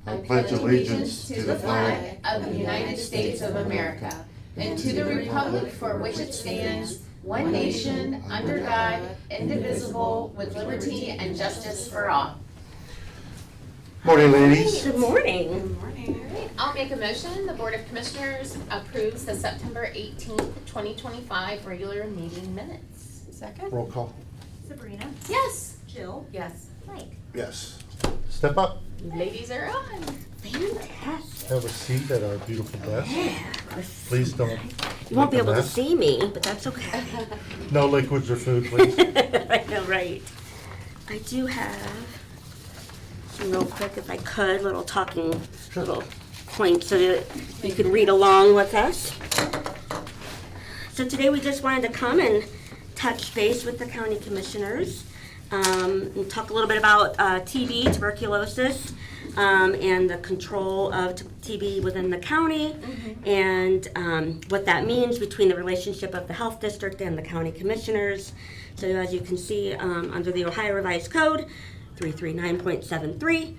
I pledge allegiance to the flag of the United States of America and to the republic for which it stands, one nation, under God, indivisible, with liberty and justice for all. Morning, ladies. Good morning. Good morning. All right, I'll make a motion. The Board of Commissioners approves the September 18th, 2025 regular meeting minutes. Second? Roll call. Sabrina. Yes, Jill. Yes. Mike. Yes. Step up. ladies are on. Fantastic. Have a seat at our beautiful desk. Yeah. Please don't. You won't be make a able to mess. see me, but that's okay. No liquids or food, please. I know, right? I do have some real quick, if I could, little talking, Sure. little points so that you can read along with us. So today we just wanted to come and touch base with the county commissioners and talk a little bit about TB, tuberculosis, and the control of TB within the county, and what that means between the relationship of the health district and the county commissioners. So as you can see, under the Ohio Revised Code 339.73,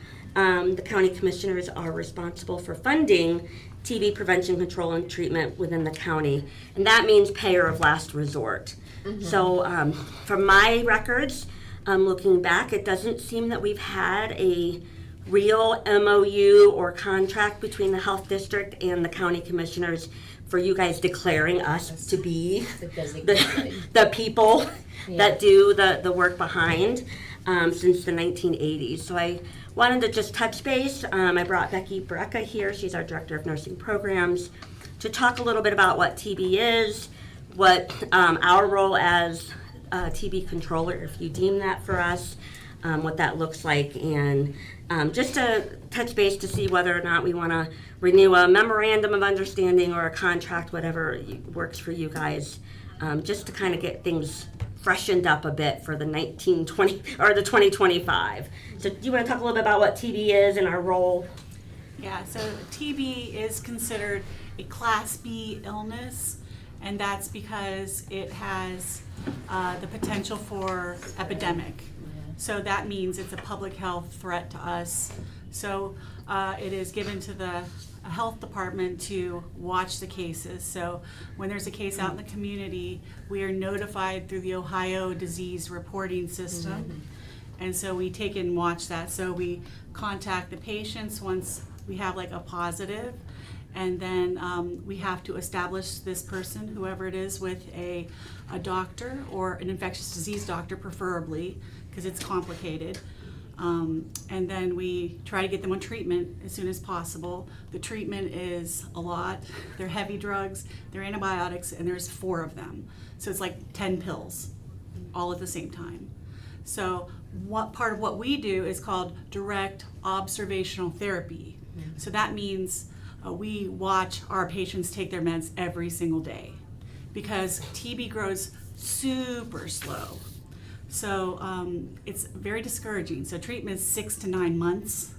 the county commissioners are responsible for funding TB prevention, control, and treatment within the county, and that means payer of last resort. So from my records, looking back, it doesn't seem that we've had a real MOU or contract between the health district and the county commissioners for you guys declaring us to be the people that do the work behind since the 1980s. So I wanted to just touch base. I brought Becky Brecka here. She's our Director of Nursing Programs to talk a little bit about what TB is, what our role as TB controller, if you deem that for us, what that looks like, and just to touch base to see whether or not we want to renew a memorandum of understanding or a contract, whatever works for you guys, just to kind of get things freshened up a bit for the 1920 or the 2025. So do you want to talk a little bit about what TB is and our role? Yeah, so TB is considered a Class B illness, and that's because it has the potential for epidemic. So that means it's a public health threat to us. So it is given to the health department to watch the cases. So when there's a case out in the community, we are notified through the Ohio Disease Reporting System. And so we take and watch that. So we contact the patients once we have like a positive, and then we have to establish this person, whoever it is, with a doctor or an infectious disease doctor preferably, because it's complicated. And then we try to get them on treatment as soon as possible. The treatment is a lot. They're heavy drugs, they're antibiotics, and there's 4 of them. So it's like 10 pills all at the same time. So what part of what we do is called direct observational therapy. So that means we watch our patients take their meds every single day, because TB grows super slow. So it's very discouraging. So treatment is 6 to 9 months.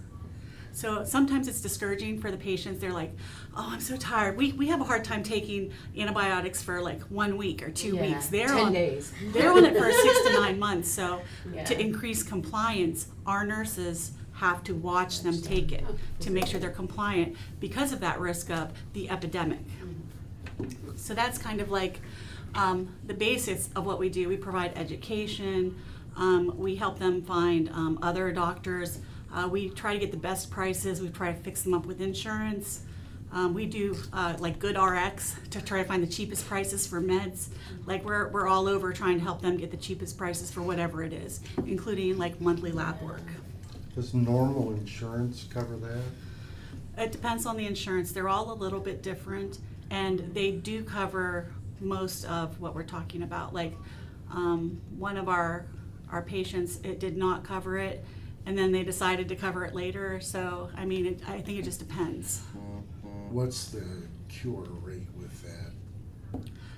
So sometimes it's discouraging for the patients. They're like, oh, I'm so tired. We have a hard time taking antibiotics for like 1 week or 2 weeks. They're 10 on, days. They're on it for 6 to 9 months. So Yeah. to increase compliance, our nurses have to watch them take it to make sure they're compliant because of that risk of the epidemic. So that's kind of like the basics of what we do. We provide education. We help them find other doctors. We try to get the best prices. We try to fix them up with insurance. We do like Good RX to try to find the cheapest prices for meds. Like we're all over trying to help them get the cheapest prices for whatever it is, including like monthly lab work. Does normal insurance cover that? It depends on the insurance. They're all a little bit different, and they do cover most of what we're talking about. Like one of our patients, it did not cover it, and then they decided to cover it later. So I mean, I think it just depends. What's the cure rate with that?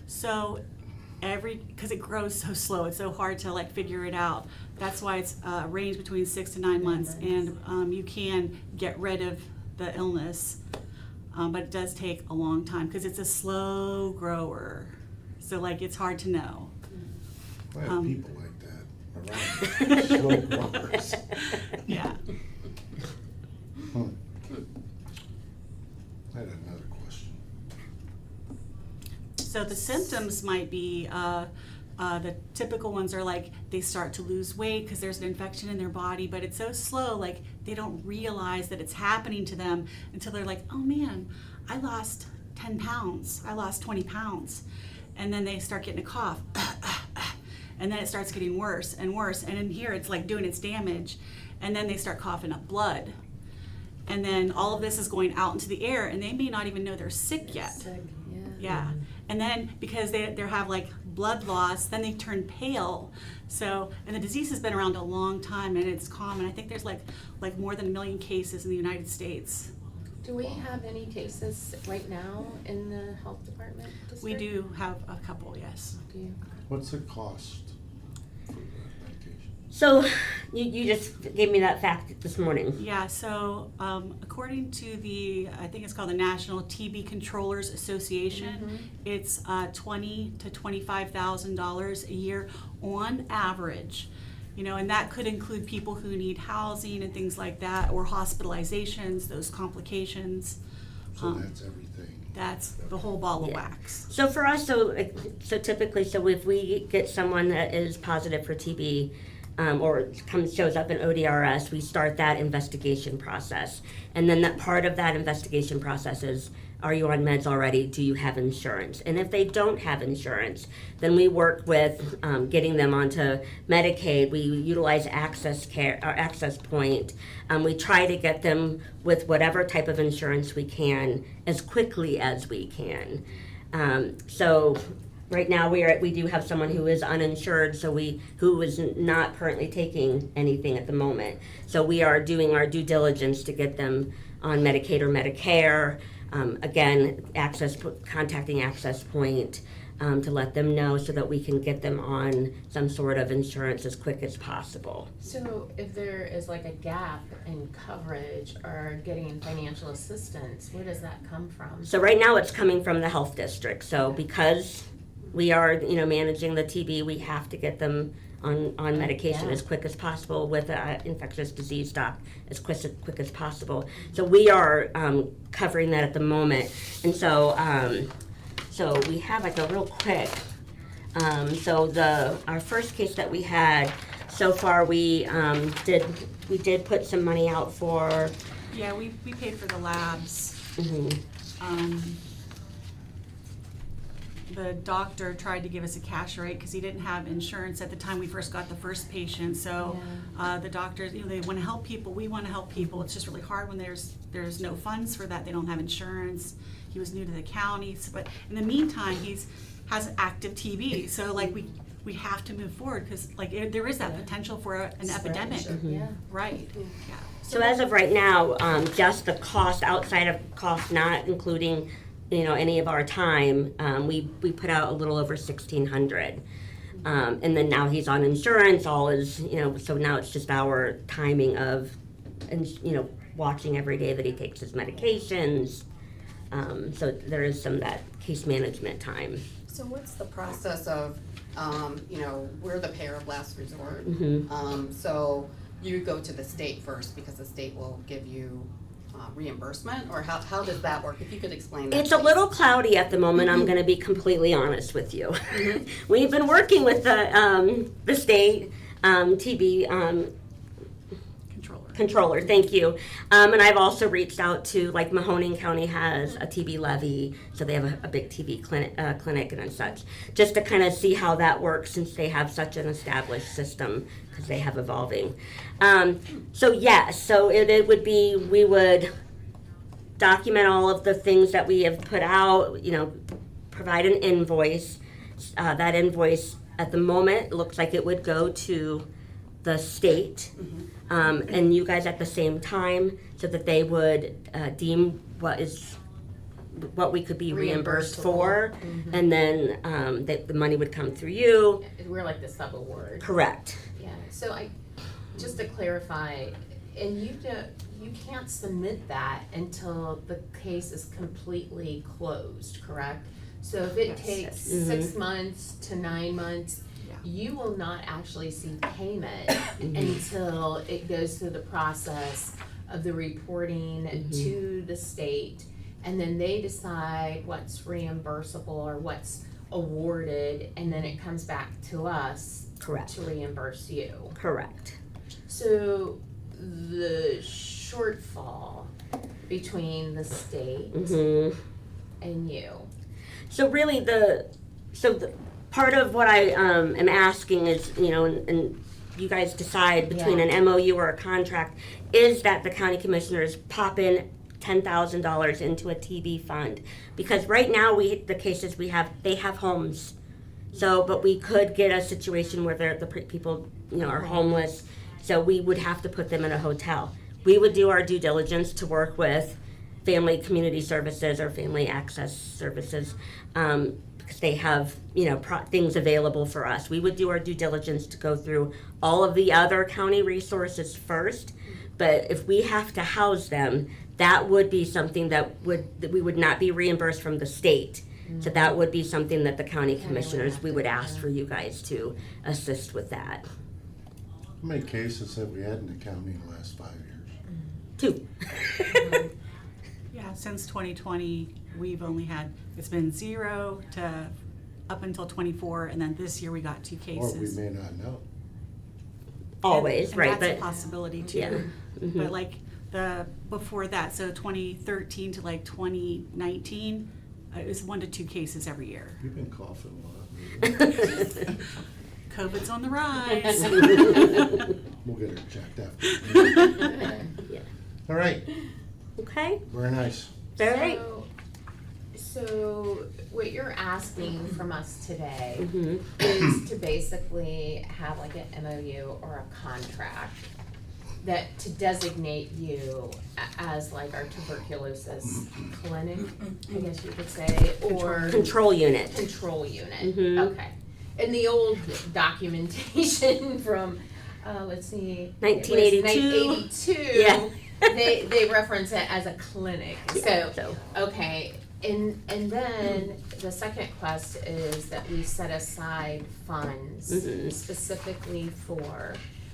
So because it grows so slow, it's so hard to like figure it out. That's why it's a range between 6 to 9 months, and you can get rid of the illness, but it does take a long time because it's a slow grower. So like it's hard to know. I have people like that around. Slow growers. Yeah. symptoms might be, the typical ones are like they start to lose weight because there's an infection in their body, but it's so slow, like they don't realize that it's happening to them until they're like, oh man, I lost 10 pounds, I lost 20 pounds. And then they start getting a cough. And then it starts getting worse and worse. And in here, it's like doing its damage. And then they start coughing up blood. And then all of this is going out into the air, and they may not even know they're sick yet. Yeah. And then because they have like blood loss, then they turn pale. So, and the disease has been around a long time, and it's common. I think there's like more than 1 million cases in the United States. Do we have any cases right now in the health department district? We do have a couple, yes. Do you? What's the cost for the medication? So you just gave me that fact this morning. Yeah, so according to I think it's called the National TB Controllers Association, it's $20,000 to $25,000 a year on average. You know, and that could include people who need housing and things like that, or hospitalizations, those complications. So that's everything. That's the whole ball of Yeah. wax. So for us, so typically, so if we get someone that is positive for TB, or shows up in ODRS, we start that investigation process. And then that part of that investigation process is, are you on meds already? Do you have insurance? And if they don't have insurance, then we work with getting them onto Medicaid. We utilize Access Point. We try to get them with whatever type of insurance we can as quickly as we can. So right now we do have someone who is uninsured, who is not currently taking anything at the moment. So we are doing our due diligence to get them on Medicaid or Medicare. Again, contacting Access Point to let them know so that we can get them on some sort of insurance as quick as possible. So if there is like a gap in coverage or getting financial assistance, where does that come from? So right now it's coming from the health district. So because we are, managing the TB, we have to get them on medication as quick as possible with an infectious disease doc as quick as possible. So we are covering that at the moment. And so we have like a real quick, our first case that we had so far, we did put some money out for. Yeah, we paid for the labs. The doctor tried to give us a cash rate because he didn't have insurance at the time we first got the first patient. So the doctors, they want to help people. We want to help people. It's just really hard when there's no funds for that. They don't have insurance. He was new to the county, but in the meantime, has active TB. So like we have to move forward because like there is that potential for an epidemic. Yeah. Right. Yeah. So as of right now, just the cost, outside of cost, not including any of our time, we put out a little over $1,600, and then now he's on insurance. All is so now it's just our timing of, watching every day that he takes his medications. So there is some that case management time. So what's the process of, we're the payer of last resort. So you go to the state first because the state will give you reimbursement, or how does that work? If you could explain that. It's a little cloudy at the moment. I'm going to be completely honest with you. We've been working with the state TB controller. Thank you. And I've also reached out to, like, Mahoning County has a TB levy, so they have a big TB clinic and such, just to kind of see how that works since they have such an established system, because they have evolving. So yes, so it would be, we would document all of the things that we have put out, provide an invoice. That invoice at the moment looks like it would go to the state, and you guys at the same time, so that they would deem what we could be reimbursed for, and then the money would come through you. We're like the sub-award. Correct. Yeah, so just to clarify, and you can't submit that until the case is completely closed, correct? So if it takes 6 months to 9 months, you will not actually see payment until it goes through the process of the reporting to the state, and then they decide what's reimbursable or what's awarded, and then it comes back to us Correct. to reimburse you. Correct. So the shortfall between the state Mm-hmm. and you. So really the part of what I am asking is, and you guys decide between Yeah. an MOU or a contract, is that the county commissioners pop in $10,000 into a TB fund. Because right now the cases we have, they have homes. So, but we could get a situation where the people, are homeless. So we would have to put them in a hotel. We would do our due diligence to work with Family Community Services or Family Access Services, because they have, things available for us. We would do our due diligence to go through all of the other county resources first. But if we have to house them, that would be something that we would not be reimbursed from the state. So that would be something that the county commissioners, we would ask for you guys to assist with that. How many cases have we had in the county in the last 5 years? 2. Yeah, since 2020, we've only had, it's been 0 to up until 24, and then this year we got 2 Or we cases. may not know. Always, And right? that's a But possibility too. yeah. Mhm. But like before that, so 2013 to like 2019, it was 1 to 2 cases every year. You've been coughing a lot. COVID's on the rise. We'll get her checked after. Yeah. All right, Okay. very nice. All right. So what you're asking from us today Mm-hmm. is to basically have like an MOU or a contract that to designate you as like our tuberculosis clinic, I guess you could say, or Control unit. control unit. Mhm. Okay. In the old documentation from, let's see. it was 1982. 1982, Yeah. they reference it as a clinic. Yeah, So, okay. And then the second quest is that we set aside funds Mhm. specifically for,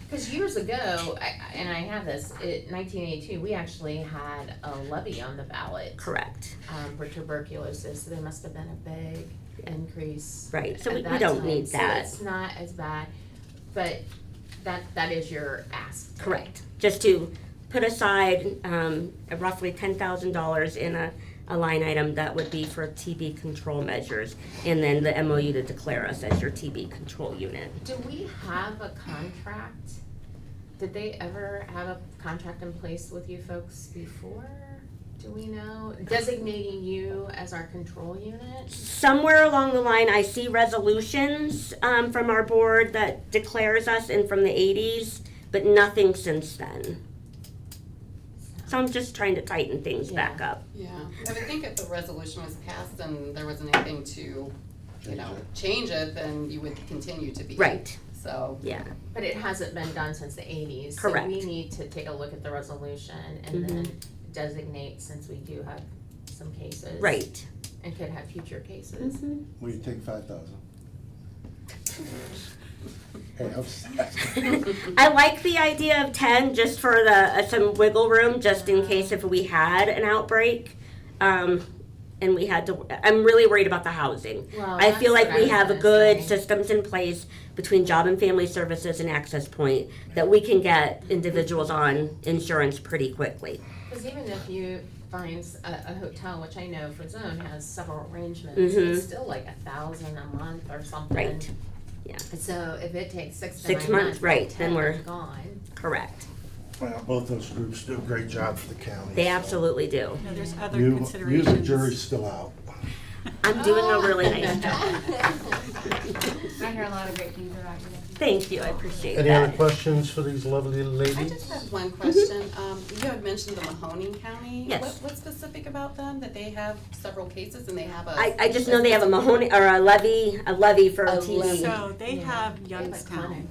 because years ago, and I have this, in 1982, we actually had a levy on the ballot Correct. for tuberculosis. So there must have been a big increase. Right. So at we that don't time. need that. So it's not as bad, but that is your ask. today. Correct. Just to put aside roughly $10,000 in a line item that would be for TB control measures, and then the MOU to declare us as your TB control unit. Do we have a contract? Did they ever have a contract in place with you folks before? Do we know? Designating you as our control unit? Somewhere along the line, I see resolutions from our board that declares us, and from the 80s, but nothing since then. So I'm just trying to tighten things back up. Yeah, I would think if the resolution was passed and there wasn't anything to, change it, then you would continue to be. Right. So, Yeah. But it hasn't been done since the 80s. Correct. So we need to take a look at the resolution and then designate, since we do have some cases. Right. And could have future cases. Will you take 5,000? Hey, I was asking. I like the idea of 10 just for the some wiggle room, just in case if we had an outbreak, and we had to. I'm really worried about the housing. Well, I feel that's like what I we was have gonna good say. systems in place between Job and Family Services and Access Point that we can get individuals on insurance pretty quickly. Because even if you find a hotel, which I know for Zone has several arrangements, Mhm. it's still like $1,000 a month or something. Right. Yeah. So if it takes 6 to 6 9 months, right, then 10 we're- is gone. Correct. Well, both those groups do a great job for the county. They so absolutely do. No, there's other You, considerations. the jury's still out. I'm doing a really nice job. I hear a lot of great things about you. Thank you. I appreciate Any other that. questions for these lovely ladies? I just have one question. You had mentioned the Mahoning County. Yes. What's specific about them, that they have several cases and they have a? I just know they have a Mahoney or a levy for A TB. levy. So they Yeah. have Clinic. Youngstown.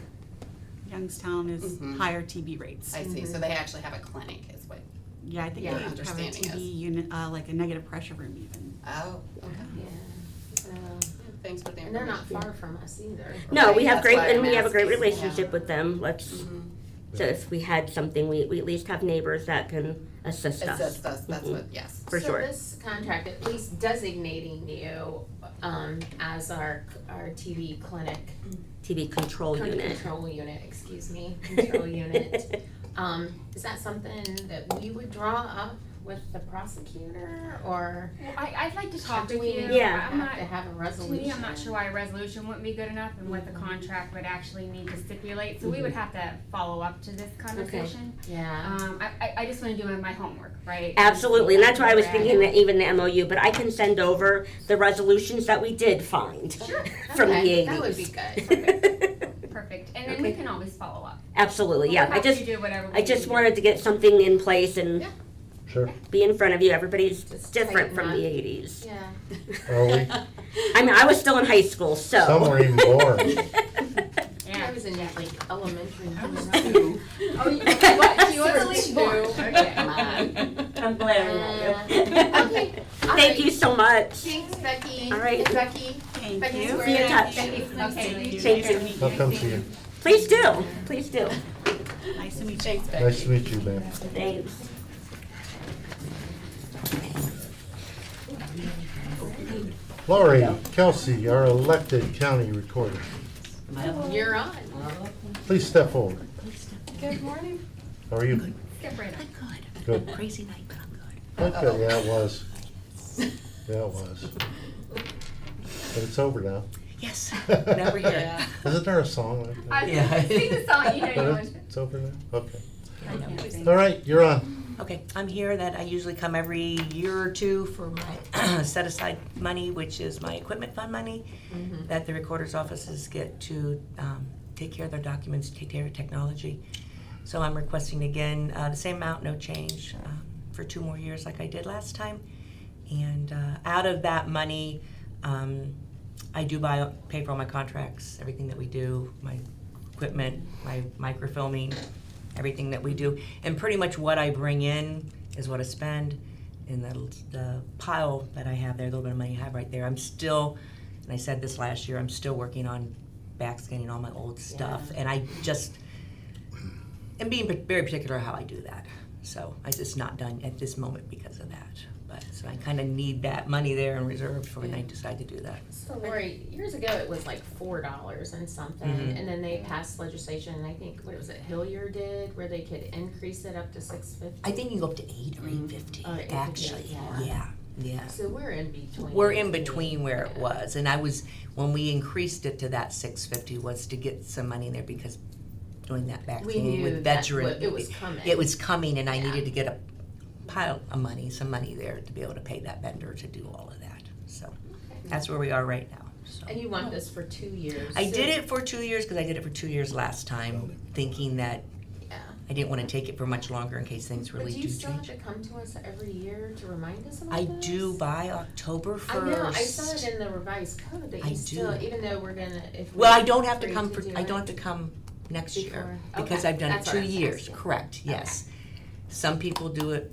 Youngstown is Mhm. higher TB rates. I see, so they actually have a clinic is what, Yeah, I think Yeah, they have a understanding TB is. unit, like a negative pressure room even. oh, okay. Yeah. So, Thanks for the and they're information. not far from us either. No, we Right, have that's great, why and I'm we have a great asking, relationship yeah. with them. Let's, Mhm. So if we had something, we at least have neighbors that can assist us. Assist us, that's what, yes. For sure. So this contract, at least designating you, as our TV clinic. TV control unit. Control unit, excuse me, control unit. Is that something that we would draw up with the prosecutor, or Well, I'd like to talk do with we you. Yeah. I'm have not, to have a to resolution? me, I'm not sure why a resolution wouldn't be good enough and what the contract would actually need to stipulate. So we would have to follow up to this conversation. Yeah. I just want to do my homework, right? Absolutely, and that's why I was thinking that even the MOU, but I can send over the resolutions that we did find Sure. from the Okay, 80s. that would be good. Perfect. And then we can always follow up. Absolutely, We'll yeah. have to do whatever we I just need to wanted to get something in place and Yeah. Sure. be in front of you. Everybody's Just different tighten from up. the 80s. Yeah. Are we? I mean, I was still in high school, so. Some weren't even born. I Yeah. was in like elementary. Oh, you what? You was at least born. Okay. I'm glaring at you. Okay. All Thank right. you so much. Thanks, Becky. All right. And Becky. Thank Becky's you. where Be in it touch. is. Becky's nice to Okay. meet you. Thank you. I'll come see you. Please do. Please do. Nice to meet you. Thanks, Becky. Nice to meet you, man. Thanks. Lori Kelsey, our elected county recorder. You're on. Please step forward. Good morning. How are you? Skip right up. Good. Crazy night, but I'm good. Okay, yeah, it was. Yeah, it was. But it's over now. Yes. Now we're here. Isn't there a song like that? I sing the song, you know you But want. it's over now? Okay. I can't sing. All right, you're on. Okay, I'm here that I usually come every year or two for my set aside money, which is my equipment fund money, that the recorder's offices get to take care of their documents, take care of technology. So I'm requesting again, the same amount, no change, for 2 more years like I did last time. And out of that money, I do pay for all my contracts, everything that we do, my equipment, my microfilming, everything that we do. And pretty much what I bring in is what I spend. And the pile that I have there, the little bit of money I have right there, I'm still, and I said this last year, I'm still working on backscanning all my old stuff. And I just am being very particular how I do that. So it's just not done at this moment because of that. But so I kind of need that money there in reserve for when I decide to do that. So Lori, years ago it was like $4 and something, and then they passed legislation, and I think, what was it, Hillier did, where they could increase it up to $6.50? I think you can go up to 8 or 8.50. Oh, 8.50, Actually, yeah. yeah. So we're in between. We're in the two. between where it Yeah. was, and I was, when we increased it to that 650 was to get some money in there because doing that back We then knew with that veteran. it was coming. It was coming, and I Yeah. needed to get a pile of money, some money there to be able to pay that vendor to do all of that. So that's where we are right now. So. And you want this for 2 years? I so- did it for 2 years because I did it for 2 years last time, thinking that Yeah. I didn't want to take it for much longer in case things really But do do you still change. have to come to us every year to remind us about I this? do by October 1st. I know, I saw it in the revised code that I you still, do. even though we're gonna, if. Well, I we're don't have to free come do I it. don't have to come next year Before. because Okay, I've done it that's what 2 I was years. asking. Correct, yes. Some people do it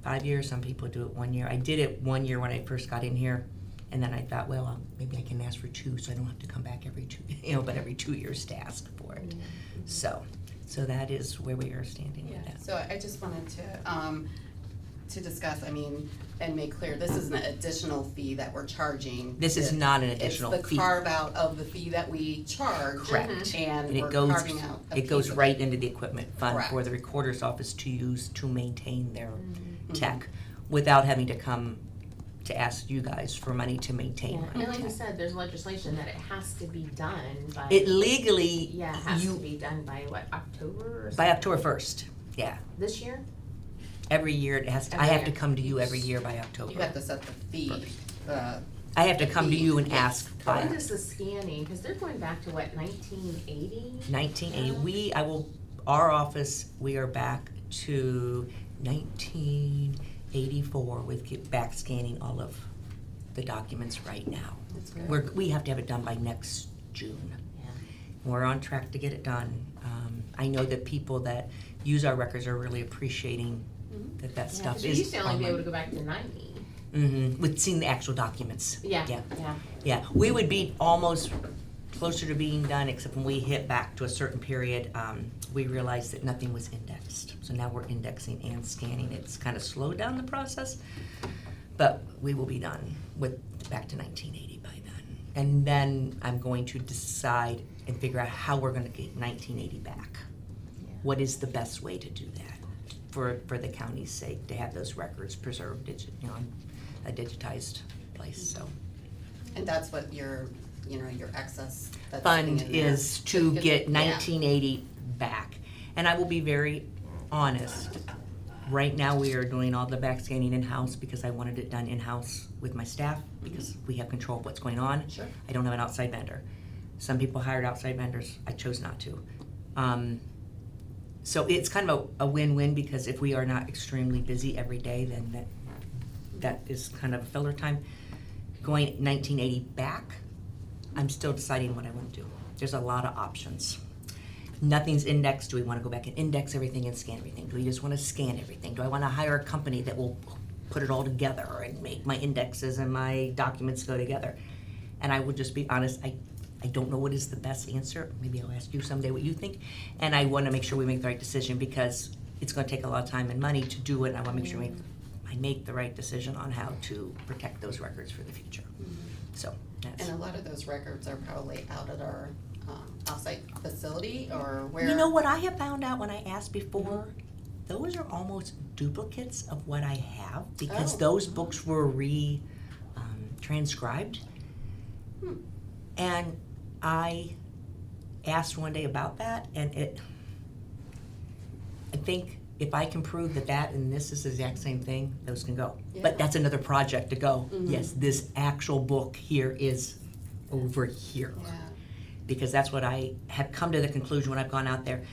5 years, some people do it 1 year. I did it 1 year when I first got in here, and then I thought, well, maybe I can ask for 2 so I don't have to come back every 2, but every 2 years to ask for it. So that is where we are standing with that. So I just wanted to discuss, I mean, and make clear, this is an additional fee that we're charging. This is not an additional It's the fee. carve out of the fee that we charge. Correct. And And we're it goes, carving out a it goes piece of right into the equipment fund for Correct. the recorder's office to use to maintain their tech without having to come to ask you guys for money to maintain Yeah, my and like you tech. said, there's legislation that it has to be done by. It legally, Yeah, it has to you, be done by what, October or something? by October 1st, yeah. This year? Every year it has, I Every have to year. come to you every year by You October. have to set the fee, I have to come to you and ask by When does the scanning, because they're going back to what, 1980? 1980. Our office, we are back to 1984 with back scanning all of the documents right now. That's good. We have to have it done by next June. Yeah. We're on track to get it done. I know that people that use our records are really appreciating that Yeah, stuff 'cause we is used to only be able to online. go back to 90. With seeing the actual documents. Yeah, Yeah. yeah. Yeah, we would be almost closer to being done, except when we hit back to a certain period, we realized that nothing was indexed. So now we're indexing and scanning. It's kind of slowed down the process, but we will be done with back to 1980 by then. And then I'm going to decide and figure out how we're gonna get 1980 back. What is the best way to do that for the county's sake, to have those records preserved, on a digitized place, so. And that's what your excess that's Fund sitting in there. is to get Yeah. 1980 back. And I will be very honest, right now we are doing all the back scanning in-house because I wanted it done in-house with my staff, because we have control of what's going on. Sure. I don't have an outside vendor. Some people hired outside vendors, I chose not to. So it's kind of a win-win, because if we are not extremely busy every day, then that is kind of a filler time. Going 1980 back, I'm still deciding what I want to do. There's a lot of options. Nothing's indexed. Do we want to go back and index everything and scan everything? Do we just want to scan everything? Do I want to hire a company that will put it all together and make my indexes and my documents go together? And I would just be honest, I don't know what is the best answer. Maybe I'll ask you someday what you think. And I want to make sure we make the right decision, because it's going to take a lot of time and money to do it. And I want to make sure I make the right decision on how to protect those records for the future. So that's. And a lot of those records are probably out at our offsite facility, or where? You know what I have found out when I asked before? Those are almost duplicates of what I have, because Oh. those books were transcribed. And I asked one day about that, and I think if I can prove that and this is the exact same thing, those can go. Yeah. But that's another project to go. Mhm. Yes, this actual book here is over here. Yeah. Because that's what I have come to the conclusion when I've gone out there.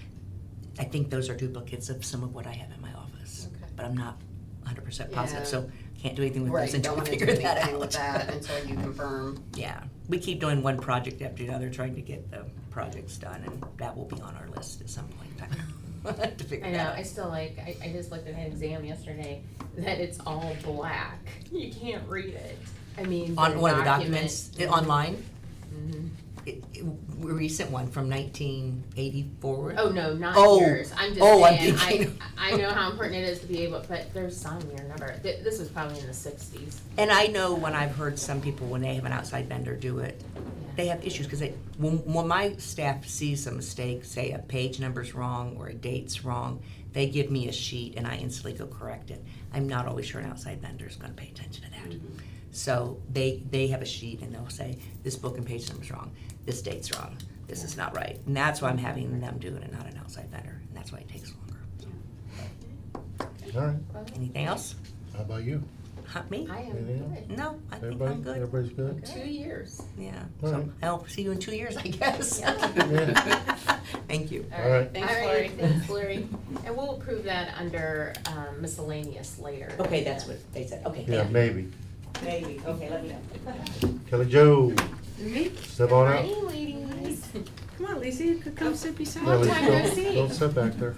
I think those are duplicates of some of what I have in my office. Okay. But I'm not 100% positive, Yeah. so can't do anything with Right, those you until don't we wanna do figure that anything out. with that until you confirm. Yeah, we keep doing one project after another, trying to get the projects done, and that will be on our list at some point in time to figure I that know, out. I still I just looked at an exam yesterday, that it's all black. You can't read it. I mean, On the one of the document- documents, online, Mhm. a recent one from 1980 forward. Oh, no, not Oh. yours. I'm just Oh, I'm saying, thinking- I know how important it is to be able, but there's some here, never, this was probably in the 60s. And I know when I've heard some people, when they have an outside vendor do it, they have issues, because when my staff sees a mistake, say a page number's wrong or a date's wrong, they give me a sheet and I instantly go correct it. I'm not always sure an outside vendor's gonna pay attention to that. So they have a sheet and they'll say, this book and page number's wrong, this date's wrong, this is not right. And that's why I'm having them do it and not an outside vendor, and that's why it takes longer. All right, Anything else? how about you? Me? I am Anything else? good. No, I think Everybody, I'm good. everybody's good? 2 years. Yeah, All so right. I'll see you in 2 years, I guess. Yeah. Thank you. All right. Thanks, All Lori. right, thanks, Lori. And we'll approve that under miscellaneous later. Okay, that's what they said, okay. Yeah, maybe. Maybe, okay, let me know. Kelly Jo, Me? step on up. Hey, ladies. Come on, Lisa, you could come sit beside Yeah, me. time no don't- see. Don't sit back there.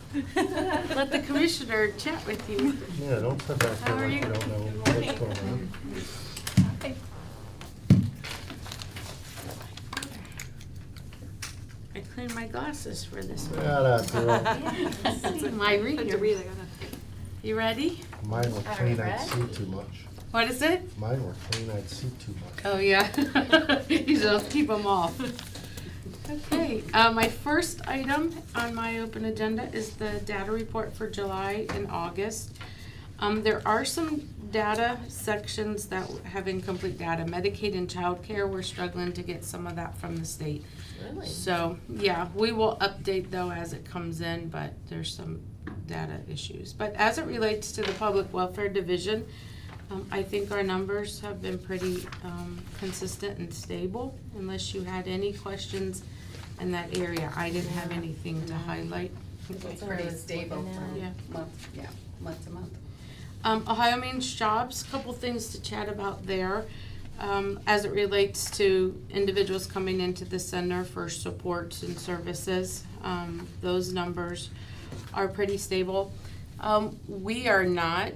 Let the commissioner chat with you. Yeah, don't sit back there How are like you? you don't know Good what's morning. going on. I cleaned my glasses for this one. Yeah, that's it. It's my reader. You ready? Mine were All clean, right, I'd see too much. What is it? Mine were clean, I'd see too much. Oh, yeah. You just keep them off. Okay, my first item on my open agenda is the data report for July and August. There are some data sections that have incomplete data. Medicaid and childcare, we're struggling to get some of that from the state. Really? So, yeah, we will update though as it comes in, but there's some data issues. But as it relates to the Public Welfare Division, I think our numbers have been pretty consistent and stable, unless you had any questions in that area. I didn't have anything to highlight. It's pretty stable from Yeah. month to month. Ohio Means Jobs, couple things to chat about there. As it relates to individuals coming into the center for supports and services, those numbers are pretty stable. We are not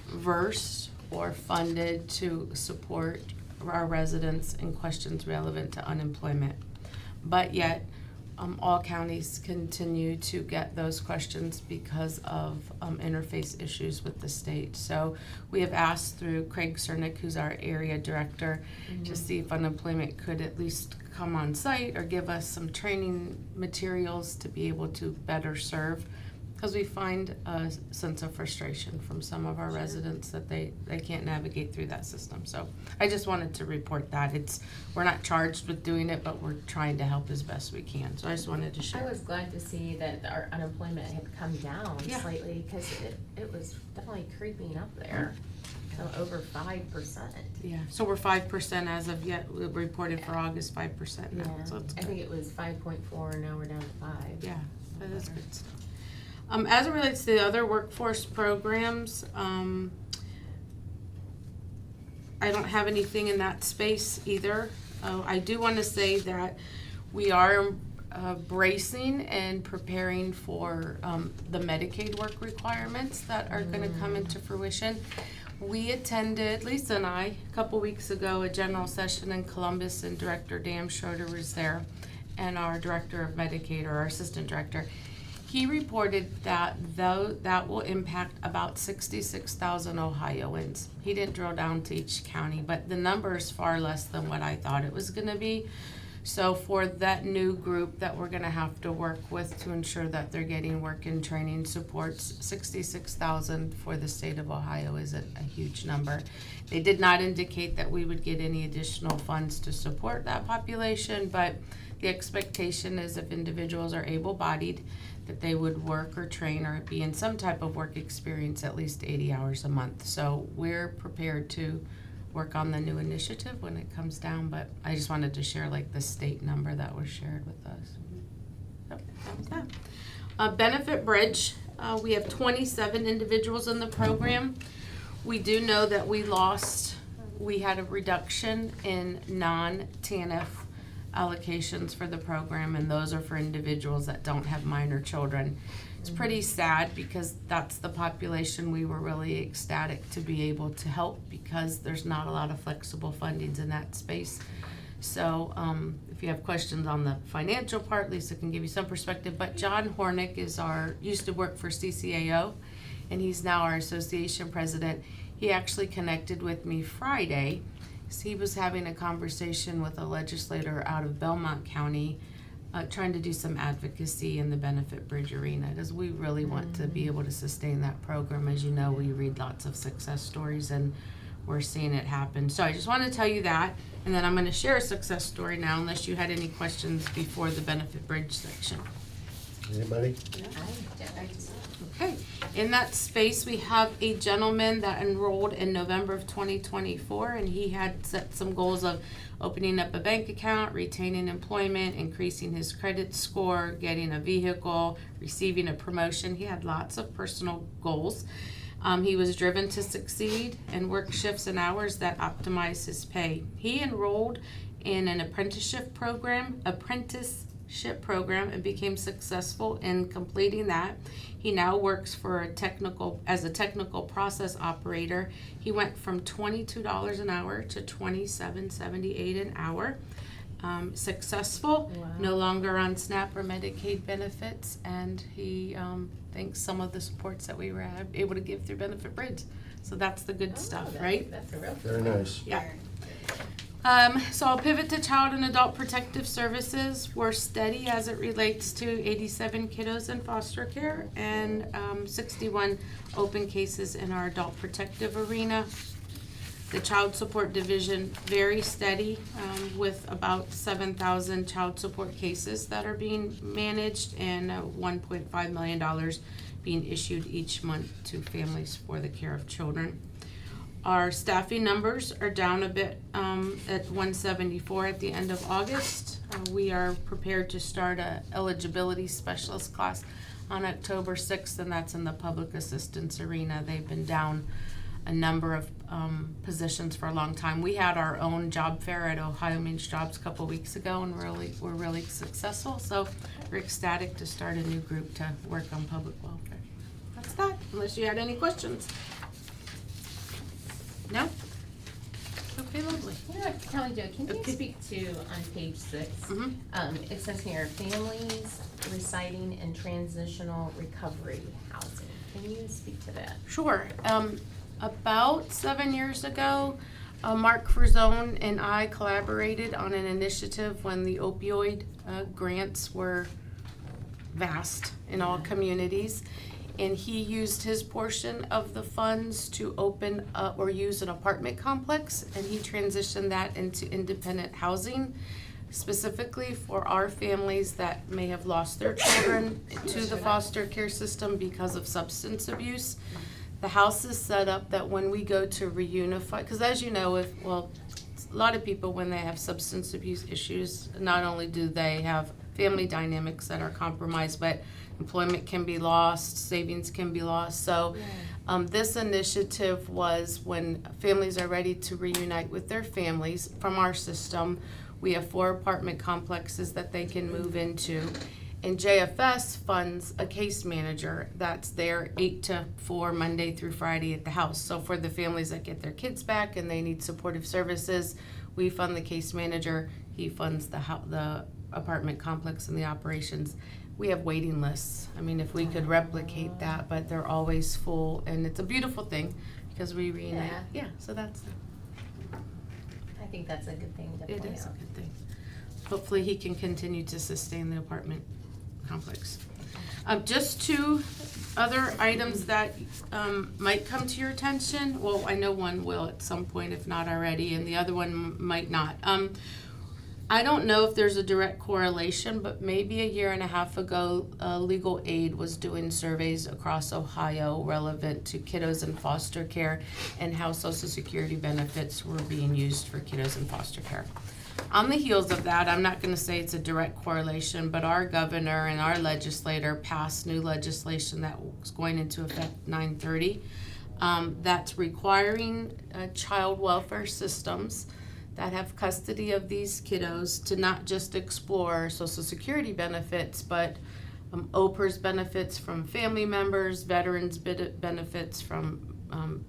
versed or funded to support our residents and questions relevant to unemployment. But yet, all counties continue to get those questions because of interface issues with the state. So we have asked through Craig Cernick, who's our area director, to see if unemployment could at least come on site or give us some training materials to be able to better serve. Because we find a sense of frustration from some of our residents that they can't navigate through that system. So I just wanted to report that. We're not charged with doing it, but we're trying to help as best we can. So I just wanted to I share. was glad to see that our unemployment had come down Yeah. slightly, because it was definitely creeping up there, so over 5%. Yeah, so we're 5% as of yet, we reported for August 5% now, Yeah, so it's I good. think it was 5.4, and now we're down to 5. Yeah, that is good stuff. As it relates to the other workforce programs, I don't have anything in that space either. I do want to say that we are bracing and preparing for the Medicaid work requirements that are going to come into fruition. We attended, Lisa and I, a couple weeks ago, a general session in Columbus, and Director Dan Schroeder was there, and our Director of Medicaid, or our Assistant Director. He reported that though that will impact about 66,000 Ohioans. He didn't drill down to each county, but the number is far less than what I thought it was going to be. So for that new group that we're going to have to work with to ensure that they're getting work and training supports, 66,000 for the state of Ohio is a huge number. They did not indicate that we would get any additional funds to support that population, but the expectation is if individuals are able-bodied, that they would work or train or be in some type of work experience at least 80 hours a month. So we're prepared to work on the new initiative when it comes down, but I just wanted to share like the state number that was shared with us. So that was that. Benefit Bridge, we have 27 individuals in the program. We do know that we had a reduction in non-TANF allocations for the program, and those are for individuals that don't have minor children. It's pretty sad because that's the population we were really ecstatic to be able to help, because there's not a lot of flexible fundings in that space. So if you have questions on the financial part, Lisa can give you some perspective, but John Hornick used to work for CCAO, and he's now our association president. He actually connected with me Friday. He was having a conversation with a legislator out of Belmont County, trying to do some advocacy in the Benefit Bridge arena, because we really want to be able to sustain that program. As you know, we read lots of success stories, and we're seeing it happen. So I just want to tell you that, and then I'm going to share a success story now, unless you had any questions before the Benefit Bridge section. Anybody? Okay, in that space, we have a gentleman that enrolled in November of 2024, and he had set some goals of opening up a bank account, retaining employment, increasing his credit score, getting a vehicle, receiving a promotion. He had lots of personal goals. He was driven to succeed and work shifts and hours that optimize his pay. He enrolled in an apprenticeship program and became successful in completing that. He now works for as a technical process operator. He went from $22 an hour to $27.78 an hour. Successful, no longer on SNAP or Medicaid benefits, and he thanks some of the supports that we were able to give through Benefit Bridge. So that's the good stuff, right? That's a real Very nice. Yeah. So I'll pivot to Child and Adult Protective Services. We're steady as it relates to 87 kiddos in foster care and 61 open cases in our adult protective arena. The Child Support Division, very steady with about 7,000 child support cases that are being managed, and $1.5 million being issued each month to families for the care of children. Our staffing numbers are down a bit at 174 at the end of August. We are prepared to start a eligibility specialist class on October 6th, and that's in the public assistance arena. They've been down a number of positions for a long time. We had our own job fair at Ohio Means Jobs a couple weeks ago, and we're really successful. So we're ecstatic to start a new group to work on public welfare. That's that, unless you had any questions. No? Okay, lovely. You know, Kelly Jo, can you speak to, on page 6, Mhm. it says here, families residing in transitional recovery housing. Can you speak to that? Sure. About 7 years ago, Mark Frazone and I collaborated on an initiative when the opioid grants were vast in all communities. And he used his portion of the funds to open up or use an apartment complex, and he transitioned that into independent housing, specifically for our families that may have lost their children to the foster care system because of substance abuse. The house is set up that when we go to reunify, because as you know, a lot of people, when they have substance abuse issues, not only do they have family dynamics that are compromised, but employment can be lost, savings can be lost. So this initiative was when families are ready to reunite with their families from our system. We have 4 apartment complexes that they can move into. And JFS funds a case manager that's there 8 to 4 Monday through Friday at the house. So for the families that get their kids back and they need supportive services, we fund the case manager. He funds the apartment complex and the operations. We have waiting lists. I mean, if we could replicate that, but they're always full, and it's a beautiful thing because we reunite. Yeah, so that's I think that's a good thing to it. point Is a out. good thing. Hopefully, he can continue to sustain the apartment complex. Just 2 other items that might come to your attention. Well, I know one will at some point, if not already, and the other one might not. I don't know if there's a direct correlation, but maybe a year and a half ago, Legal Aid was doing surveys across Ohio relevant to kiddos in foster care and how Social Security benefits were being used for kiddos in foster care. On the heels of that, I'm not going to say it's a direct correlation, but our governor and our legislator passed new legislation that was going into effect 9/30 that's requiring child welfare systems that have custody of these kiddos to not just explore Social Security benefits, but OPERS benefits from family members, veterans benefits from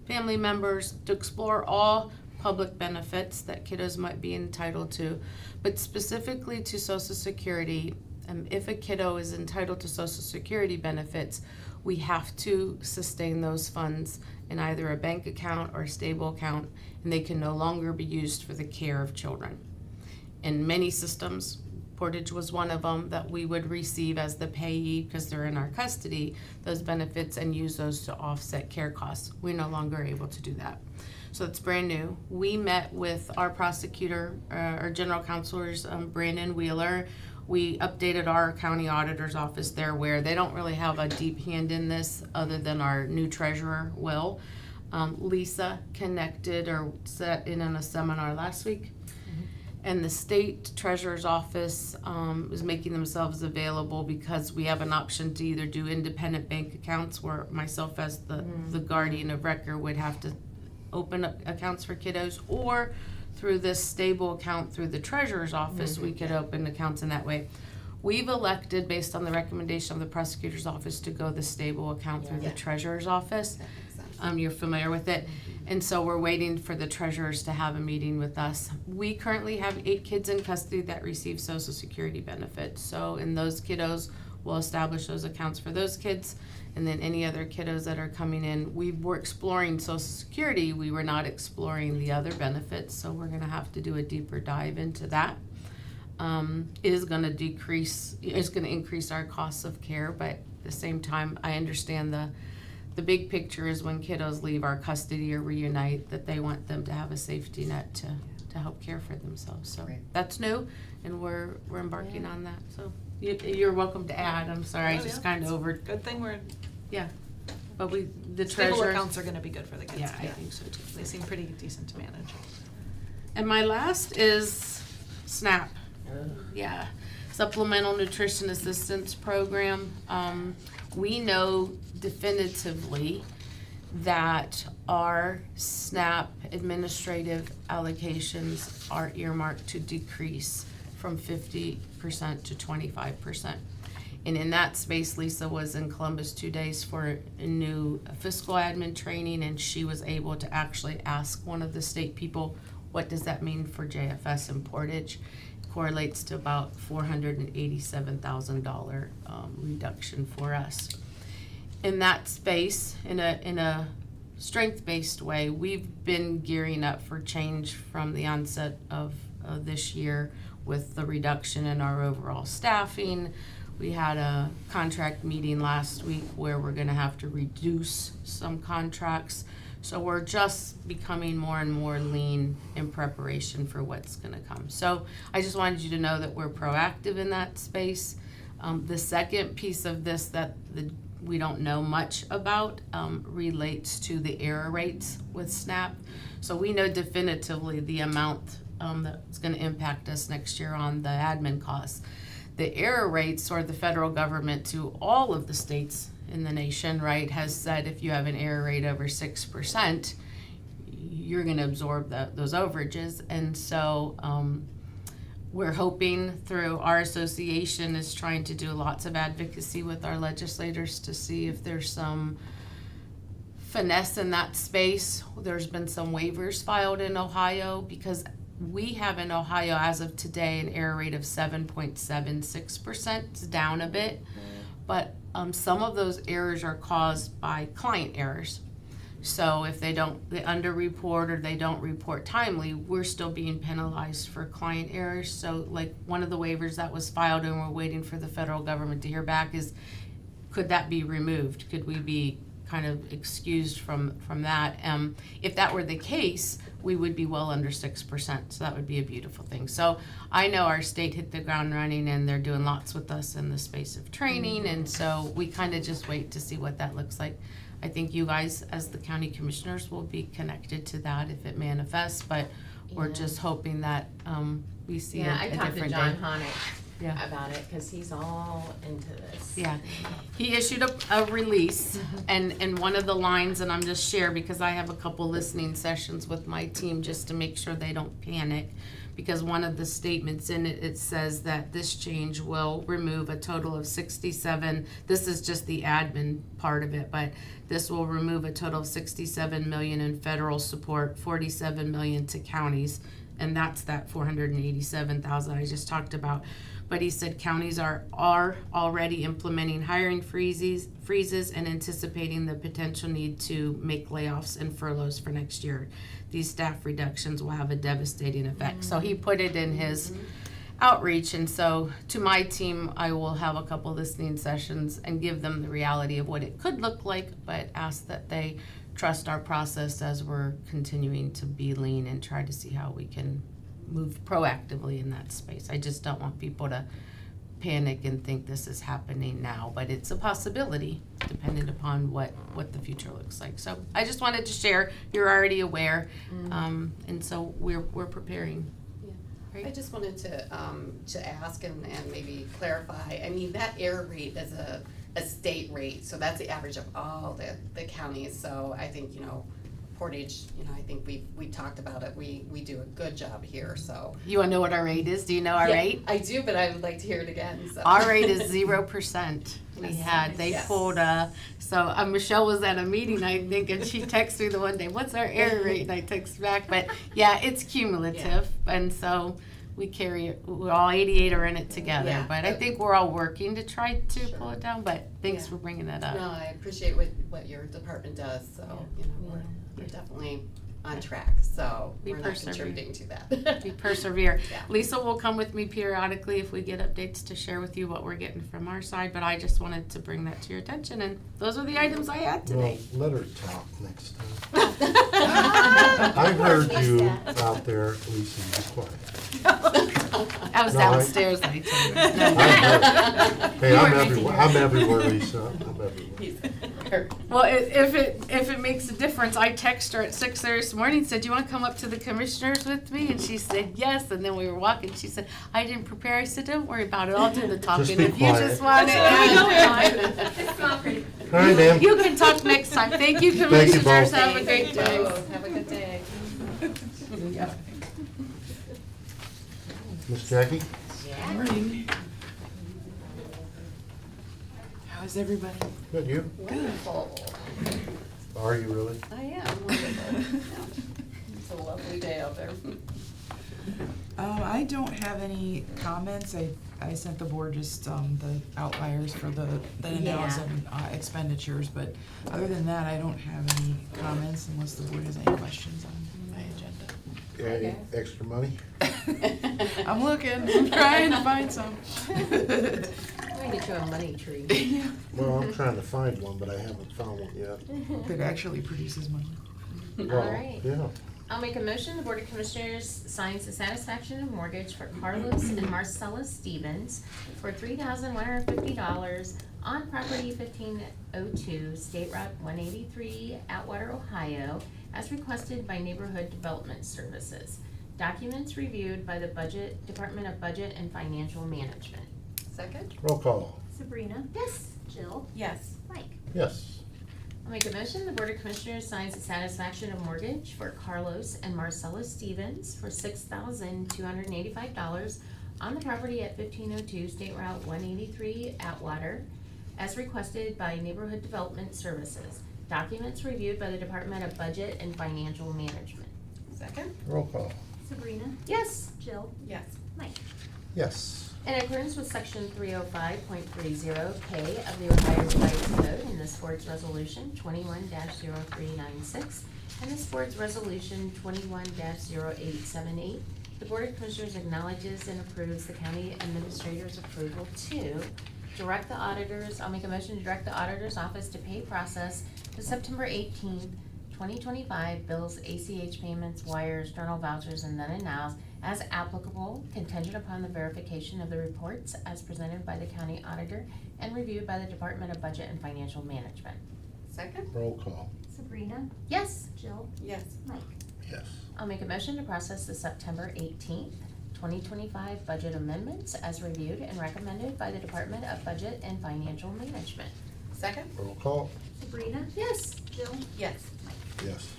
family members, to explore all public benefits that kiddos might be entitled to, but specifically to Social Security. If a kiddo is entitled to Social Security benefits, we have to sustain those funds in either a bank account or a stable account, and they can no longer be used for the care of children. In many systems, Portage was one of them, that we would receive as the payee, because they're in our custody, those benefits and use those to offset care costs. We're no longer able to do that. So it's brand new. We met with our prosecutor, our general counselors, Brandon Wheeler. We updated our county auditor's office there, where they don't really have a deep hand in this other than our new treasurer will. Lisa connected or sat in on a seminar last week. And the state treasurer's office is making themselves available, because we have an option to either do independent bank accounts, where myself as the guardian of record would have to open up accounts for kiddos, or through this stable account through the treasurer's office, we could open accounts in that way. We've elected, based on the recommendation of the prosecutor's office, to go the stable account through the treasurer's office. That makes sense. You're familiar with it. And so we're waiting for the treasurers to have a meeting with us. We currently have 8 kids in custody that receive Social Security benefits. So in those kiddos, we'll establish those accounts for those kids. And then any other kiddos that are coming in, we were exploring Social Security. We were not exploring the other benefits. So we're going to have to do a deeper dive into that. It is going to decrease, it's going to increase our costs of care, but at the same time, I understand the big picture is when kiddos leave our custody or reunite, that they want them to have a safety net to help care for themselves. So Right. that's new, and we're embarking on that. So you're welcome to add. I'm sorry, I just kind of Good thing we're, but the stable treasurer. accounts are gonna be good for the kids. Yeah, I think so too. They seem pretty decent to manage. And my last is SNAP. Yeah, Supplemental Nutrition Assistance Program. We know definitively that our SNAP administrative allocations are earmarked to decrease from 50% to 25%. And in that space, Lisa was in Columbus 2 days for a new fiscal admin training, and she was able to actually ask one of the state people, what does that mean for JFS and Portage? Correlates to about $487,000 reduction for us. In that space, in a strength-based way, we've been gearing up for change from the onset of this year with the reduction in our overall staffing. We had a contract meeting last week where we're gonna have to reduce some contracts. So we're just becoming more and more lean in preparation for what's gonna come. So I just wanted you to know that we're proactive in that space. The second piece of this that we don't know much about relates to the error rates with SNAP. So we know definitively the amount that's gonna impact us next year on the admin costs. The error rates, or the federal government to all of the states in the nation, right, has said if you have an error rate over 6%, you're gonna absorb those overages. And so we're hoping through our association is trying to do lots of advocacy with our legislators to see if there's some finesse in that space. There's been some waivers filed in Ohio because we have in Ohio as of today an error rate of 7.76%. It's down a bit, but some of those errors are caused by client errors. So if they underreport or they don't report timely, we're still being penalized for client errors. So like one of the waivers that was filed and we're waiting for the federal government to hear back is, could that be removed? Could we be kind of excused from that? If that were the case, we would be well under 6%. So that would be a beautiful thing. So I know our state hit the ground running and they're doing lots with us in the space of training. And so we kind of just wait to see what that looks like. I think you guys as the county commissioners will be connected to that if it manifests, but we're just hoping that we see a I different talked to day. John Honick about it because he's all into this. Yeah, he issued a release, and one of the lines, and I'm just share because I have a couple listening sessions with my team just to make sure they don't panic, because one of the statements in it, it says that this change will remove a total of 67, this is just the admin part of it, but this will remove a total of 67 million in federal support, 47 million to counties, and that's that 487,000 I just talked about. But he said counties are already implementing hiring freezes and anticipating the potential need to make layoffs and furloughs for next year. These staff reductions will have a devastating effect. So he put it in his outreach, and so to my team, I will have a couple listening sessions and give them the reality of what it could look like, but ask that they trust our process as we're continuing to be lean and try to see how we can move proactively in that space. I just don't want people to panic and think this is happening now, but it's a possibility depending upon what the future looks like. So I just wanted to share, you're already aware, and so we're preparing. I just wanted to ask and maybe clarify, I mean, that error rate is a state rate, so that's the average of all the counties, so I think, Portage, I think we talked about it, we do a good job here, so. You wanna know what our rate is? Do you know our rate? I do, but I would like to hear it again, so. Our rate is 0%. They Yes. pulled so Michelle was at a meeting, I think, and she texted me the one day, what's our error rate? And I text back, but yeah, it's cumulative, and so we carry it, we're all 88 are in it together, Yeah. but I think we're all working to try to pull it down, but thanks for bringing that up. No, I appreciate what your department does, so, we're definitely on track, so We we're not persevere. contributing to that. We persevere. Yeah. Lisa will come with me periodically if we get updates to share with you what we're getting from our side, but I just wanted to bring that to your attention, and those are the items I had Well, today. let her talk next time. I heard you out there, Lisa, be quiet. I was No, downstairs, I told her. I heard. Hey, I'm everywhere, Lisa, I'm everywhere. Well, if it makes a difference, I texted her at 6:30 this morning, said, do you want to come up to the commissioners with me? And she said, yes, and then we were walking, she said, I didn't prepare, I said, don't worry about it, I'll do the talking, be if you quiet. just want it. It's not pretty. All right, ma'am. You can talk next time, thank you, Thank you commissioners, both. have a great day. Have a good day. Miss Jackie? Morning. How's everybody? Good, you? Wonderful. Are you really? I am wonderful. Yeah. So a lovely day out there. I don't have any comments. I sent the board just the outliers for the NLs and expenditures, but other than that, I don't have any comments unless the board has any questions on my agenda. Any extra money? I'm looking, I'm trying to find some. I'm gonna get you a money tree. Well, I'm trying to find one, but I haven't found one yet. That actually produces money. Well, right. yeah. I'll make a motion, the Board of Commissioners signs the satisfaction of mortgage for Carlos and Marcella Stevens for $3,150 on property 1502 State Route 183, Atwater, Ohio, as requested by Neighborhood Development Services. Documents reviewed by the Department of Budget and Financial Management. Second? Roll call. Sabrina? Yes. Jill? Yes. Mike? Yes. I'll make a motion, the Board of Commissioners signs the satisfaction of mortgage for Carlos and Marcella Stevens for $6,285 on the property at 1502 State Route 183 Atwater, as requested by Neighborhood Development Services. Documents reviewed by the Department of Budget and Financial Management. Second? Roll call. Sabrina? Yes. Jill? Yes. Mike? Yes. In accordance with section 305.30K of the Ohio Revised Code and this board's resolution 21-0396 and this board's resolution 21-0878, the Board of Commissioners acknowledges and approves the county administrator's approval to direct the auditors, I'll make a motion to direct the auditor's office to pay process the September 18th, 2025 bills, ACH payments, wires, journal vouchers, and then and nows as applicable, contingent upon the verification of the reports as presented by the county auditor and reviewed by the Department of Budget and Financial Management. Second? Roll call. Sabrina? Yes. Jill? Yes. Mike? Yes. I'll make a motion to process the September 18th, 2025 budget amendments as reviewed and recommended by the Department of Budget and Financial Management. Second? Roll call. Sabrina? Yes. Jill? Yes. Yes.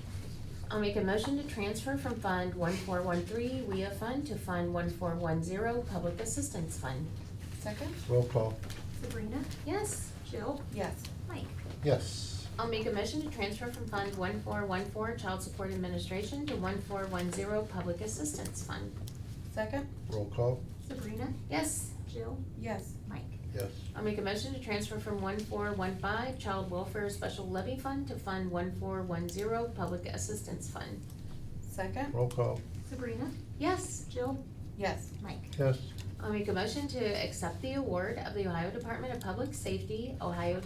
I'll make a motion to transfer from Fund 1413 WIA Fund to Fund 1410 Public Assistance Fund. Second? Roll call. Sabrina? Yes. Jill? Yes. Mike? Yes. I'll make a motion to transfer from Fund 1414 Child Support Administration to 1410 Public Assistance Fund. Second? Roll call. Sabrina? Yes. Jill? Yes. Mike? Yes. I'll make a motion to transfer from 1415 Child Welfare Special Levy Fund to Fund 1410 Public Assistance Fund. Second? Roll call. Sabrina? Yes. Jill? Yes. Mike? Yes. I'll make a motion to accept the award of the Ohio Department of Public Safety, Ohio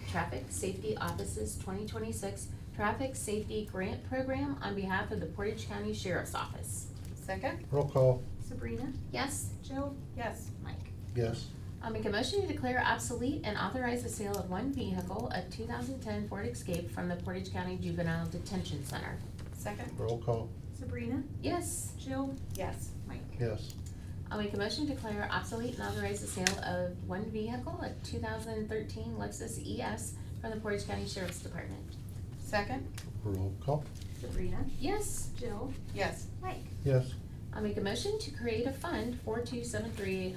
Traffic Safety Office's 2026 Traffic Safety Grant Program on behalf of the Portage County Sheriff's Office. Second? Roll call. Sabrina? Yes. Jill? Yes. Mike? Yes. I'll make a motion to declare obsolete and authorize the sale of one vehicle, a 2010 Ford Escape from the Portage County Juvenile Detention Center. Second? Roll call. Sabrina? Yes. Jill? Yes. Mike? Yes. I'll make a motion to declare obsolete and authorize the sale of one vehicle, a 2013 Lexus ES from the Portage County Sheriff's Department. Second? Roll call. Sabrina? Yes. Jill? Yes. Mike? Yes. I'll make a motion to create a fund 4273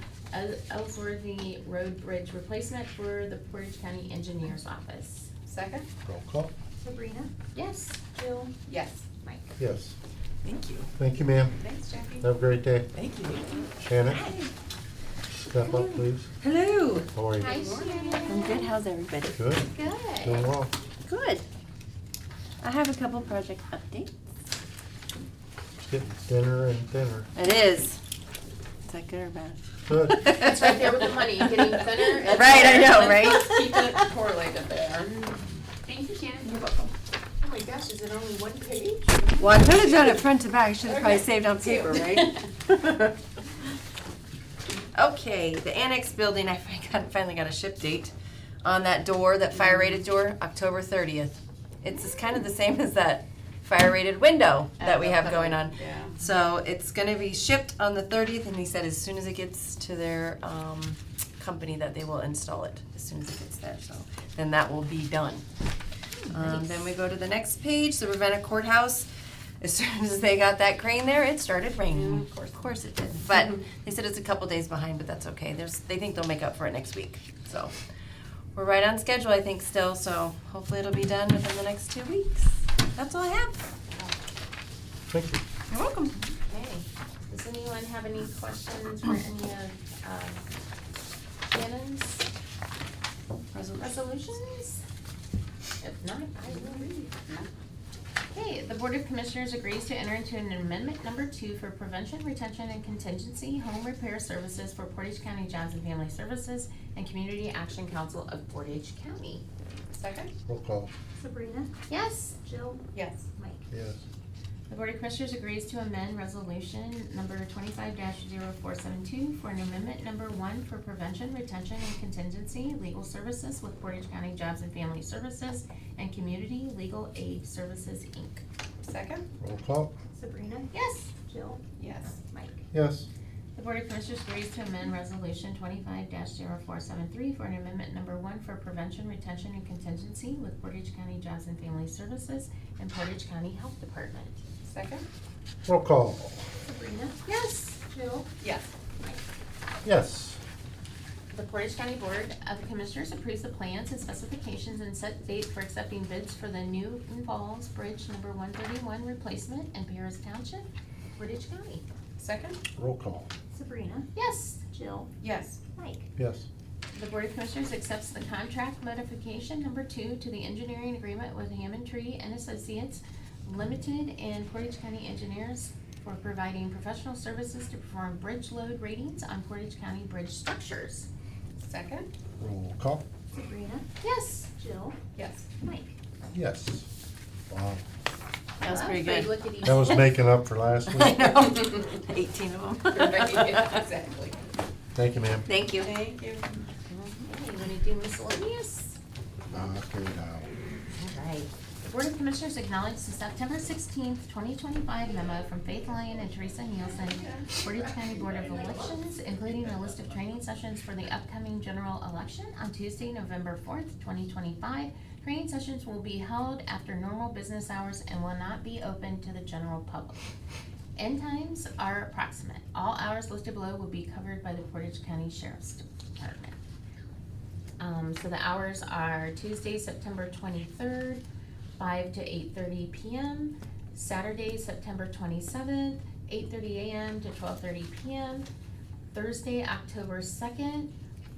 Ellsworthy Road Bridge replacement for the Portage County Engineers Office. Second? Roll call. Sabrina? Yes. Jill? Yes. Mike? Yes. Thank you. Thank you, ma'am. Thanks, Jackie. Have a great day. Thank you. Shannon? Step up, please. Hello. How are you? Hi, Shannon. I'm good. How's everybody? Good. Good. Doing well. Good. I have a couple project updates. It's getting thinner and thinner. It is. Is that good or bad? Good. It's right there with the money, getting thinner and Right, I thinner. know, Let's right? not keep it correlated there. Thank you, Shannon. You're welcome. Oh my gosh, is it only one page? Well, I could have done it front to back. I should have probably Okay. saved on paper, right? Okay, the annex building, I finally got a ship date on that door, that fire rated door, October 30th. It's kind of the same as that fire rated window that we have going on. Yeah. So it's gonna be shipped on the 30th, and he said as soon as it gets to their company that they will install it, as soon as it gets there, so then that will be done. Then we go to the next page, the Ravenna Courthouse. As soon as they got that crane there, it started raining. Of course it did. But they said it's a couple days behind, but that's okay. They think they'll make up for it next week. So we're right on schedule, I think, still, so hopefully it'll be done within the next 2 weeks. That's all I have. Thank you. You're welcome. Okay, does anyone have any questions for any of, Shannon's resolutions? If not, I will read. Okay, the Board of Commissioners agrees to enter into an amendment number 2 for prevention, retention, and contingency home repair services for Portage County Jobs and Family Services and Community Action Council of Portage County. Second? Roll call. Sabrina, Yes. Jill, Yes. Mike. Yes. The Board of Commissioners agrees to amend resolution number 25-0472 for an amendment number 1 for prevention, retention, and contingency legal services with Portage County Jobs and Family Services and Community Legal Aid Services, Inc. Second? Roll call. Sabrina, Yes. Jill, Yes. Mike. Yes. The Board of Commissioners agrees to amend resolution 25-0473 for an amendment number 1 for prevention, retention, and contingency with Portage County Jobs and Family Services and Portage County Health Department. Second? Roll call. Sabrina, Yes. Jill, Yes. Mike. Yes. The Portage County Board of Commissioners approves the plans and specifications and set date for accepting bids for the Newton Falls Bridge number 131 replacement in Paris Township, Portage County. Second? Roll call. Sabrina, Yes. Jill, Yes. Mike. Yes. The Board of Commissioners accepts the contract modification number 2 to the engineering agreement with Hammond Tree and Associates Limited and Portage County Engineers for providing professional services to perform bridge load ratings on Portage County bridge structures. Second? Roll call. Sabrina, Yes. Jill, Yes. Mike. Yes. Wow. That was I pretty love good. Look at each. That was making up for last I week. know. 18 of them. Exactly. Thank you, ma'am. Thank you. Thank you. Okay, you wanna do miscellaneous? Knock it out. Alright. The Board of Commissioners acknowledged the September 16th, 2025 memo from Faith Lyon and Teresa Nielsen, Portage County Board of Elections, including a list of training sessions for the upcoming general election on Tuesday, November 4th, 2025. Training sessions will be held after normal business hours and will not be open to the general public. End times are approximate. All hours listed below will be covered by the Portage County Sheriff's Department. So the hours are Tuesday, September 23rd, 5 to 8:30 p.m. Saturday, September 27th, 8:30 a.m. to 12:30 p.m. Thursday, October 2nd,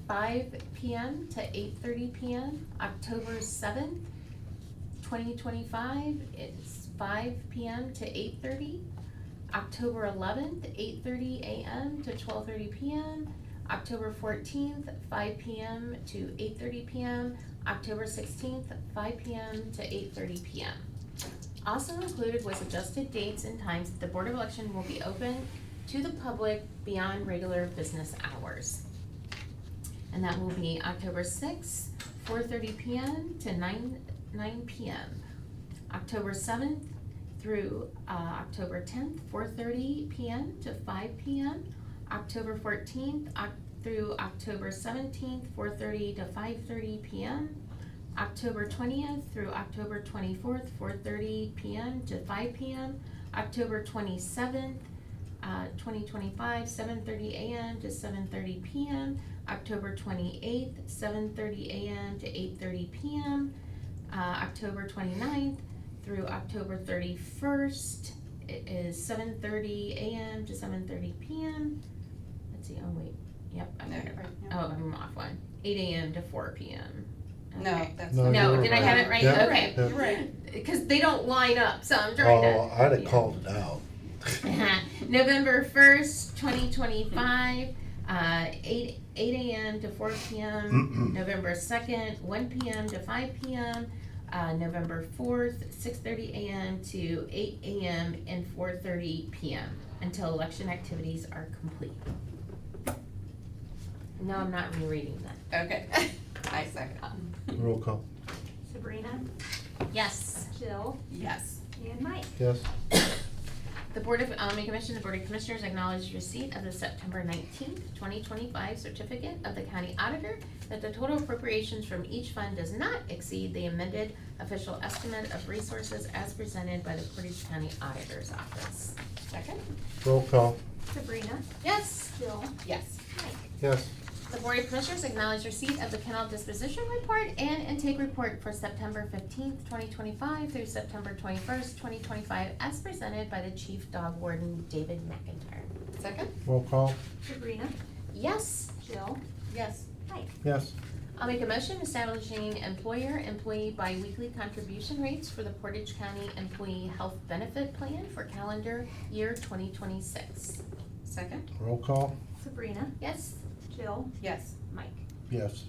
5 p.m. to 8:30 p.m. October 7th, 2025, it's 5 p.m. to 8:30. October 11th, 8:30 a.m. to 12:30 p.m. October 14th, 5 p.m. to 8:30 p.m. October 16th, 5 p.m. to 8:30 p.m. Also included was adjusted dates and times that the Board of Election will be open to the public beyond regular business hours. And that will be October 6th, 4:30 p.m. to 9 p.m. October 7th through October 10th, 4:30 p.m. to 5 p.m. October 14th through October 17th, 4:30 to 5:30 p.m. October 20th through October 24th, 4:30 p.m. to 5 p.m. October 27th, 2025, 7:30 a.m. to 7:30 p.m. October 28th, 7:30 a.m. to 8:30 p.m. October 29th through October 31st, it is 7:30 a.m. to 7:30 p.m. Let's see, oh wait, yep, I got it right. Oh, I'm off one. 8 a.m. to 4 p.m. No, Okay. that's. No, No, you're did I right. have it right? Yeah, Okay. yeah. You're right. Because they don't line up, so I'm trying to. Oh, I'd have called it out. November 1st, 2025, 8 a.m. to 4 p.m. November 2nd, 1 p.m. to 5 p.m. November 4th, 6:30 a.m. to 8 a.m. and 4:30 p.m. until election activities are complete. No, I'm not rereading that. Okay. I second. Roll call. Sabrina, Yes. Jill, Yes. and Mike. Yes. The Board of Commissioners acknowledged receipt of the September 19th, 2025 certificate of the county auditor that the total appropriations from each fund does not exceed the amended official estimate of resources as presented by the Portage County Auditor's Office. Second? Roll call. Sabrina, Yes. Jill, Yes. Mike. Yes. The Board of Commissioners acknowledge receipt of the kennel disposition report and intake report for September 15th, 2025 through September 21st, 2025, as presented by the Chief Dog Warden, David McIntyre. Second? Roll call. Sabrina, Yes. Jill, Yes. Mike. Yes. I'll make a motion establishing employer-employee biweekly contribution rates for the Portage County Employee Health Benefit Plan for calendar year 2026. Second? Roll call. Sabrina, Yes. Jill, Yes. Mike. Yes.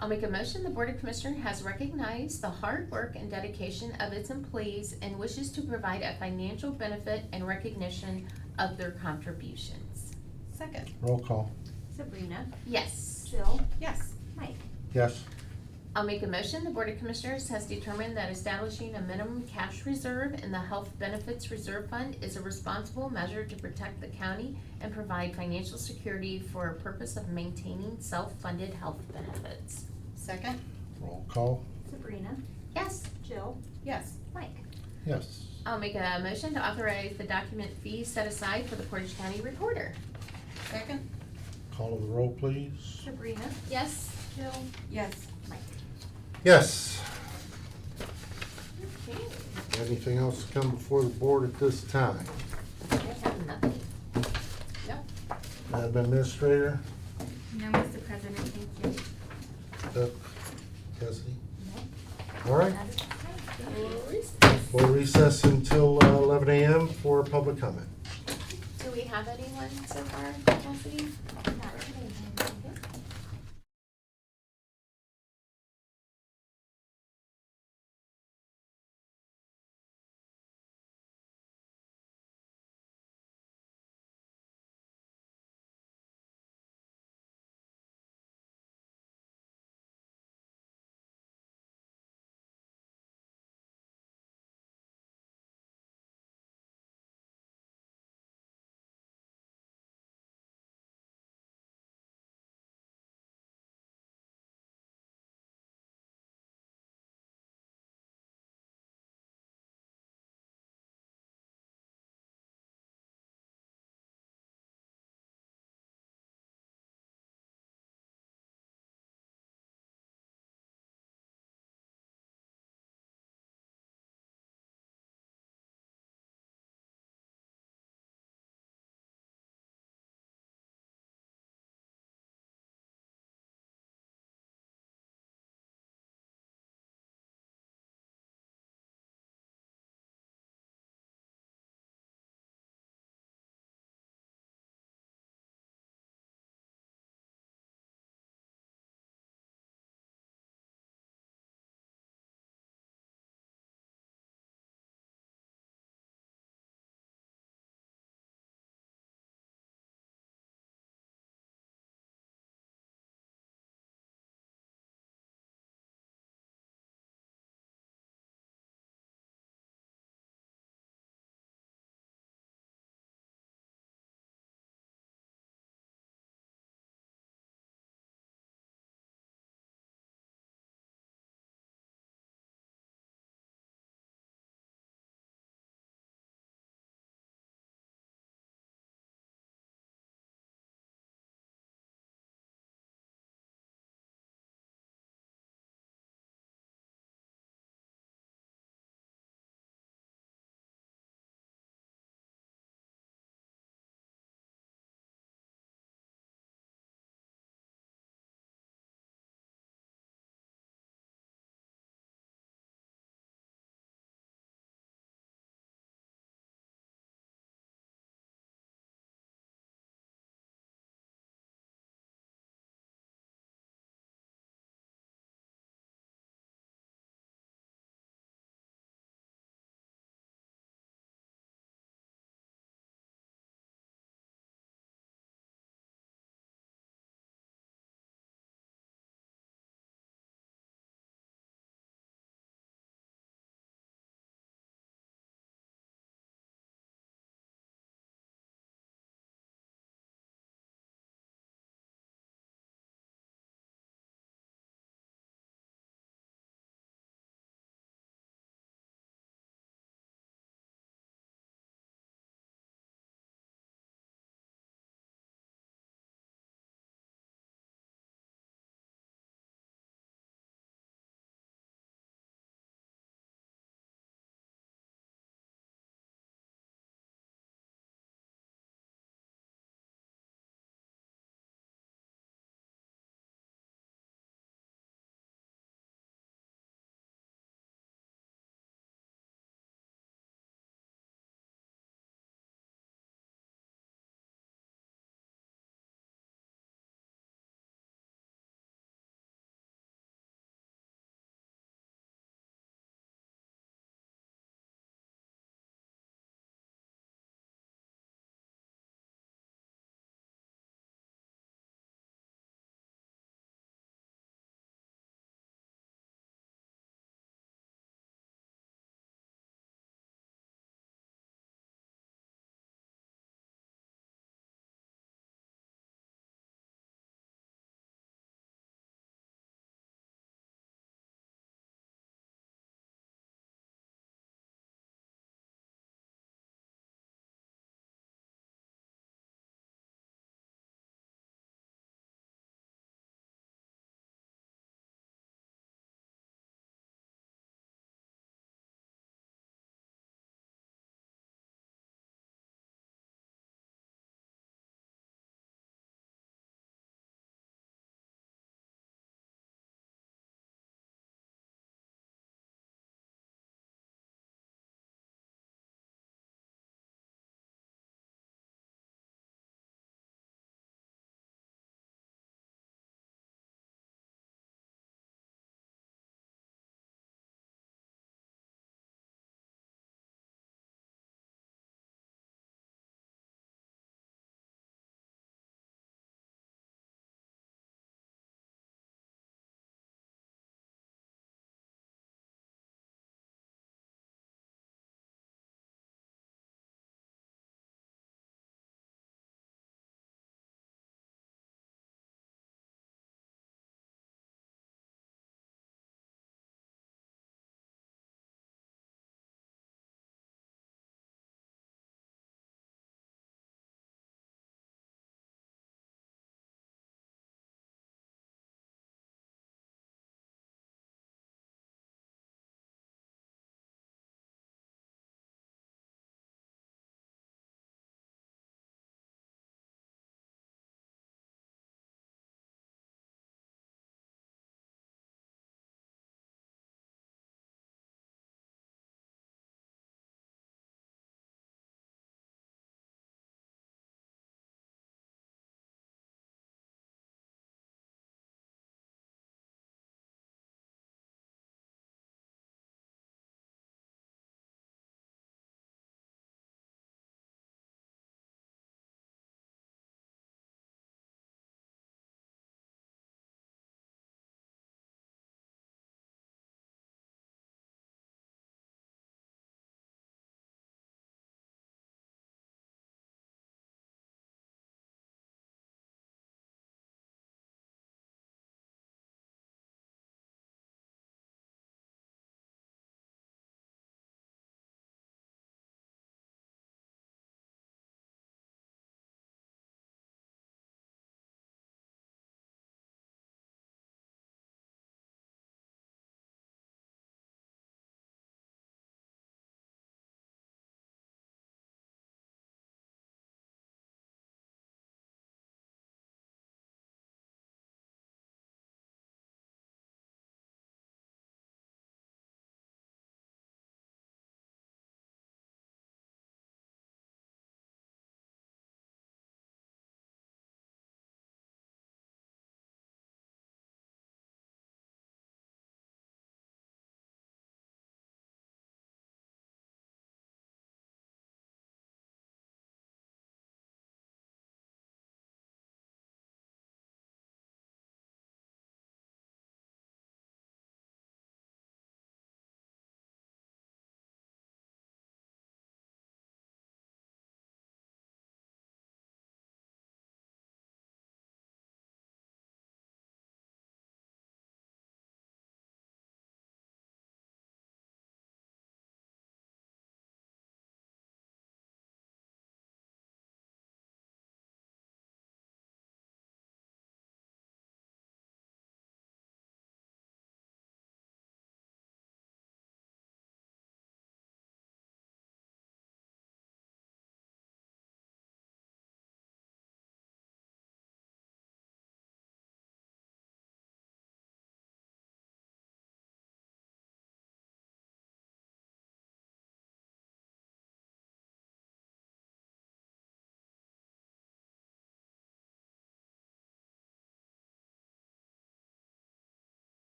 I'll make a motion, the Board of Commissioners has recognized the hard work and dedication of its employees and wishes to provide a financial benefit and recognition of their contributions. Second? Roll call. Sabrina, Yes. Jill, Yes. Mike. Yes. I'll make a motion, the Board of Commissioners has determined that establishing a minimum cash reserve in the Health Benefits Reserve Fund is a responsible measure to protect the county and provide financial security for a purpose of maintaining self-funded health benefits. Second? Roll call. Sabrina, Yes. Jill, Yes. Mike. Yes. I'll make a motion to authorize the document fees set aside for the Portage County Recorder. Second? Call of the roll, please. Sabrina, Yes. Jill, Yes. Mike. Yes. Okay. Anything else to come before the board at this time? I have nothing. Madam Administrator, No, Mr. President, thank you. Cassidy? All right, Recess. we'll recess until 11 a.m. for public comment. Do we have anyone so far, Cassidy? Not today.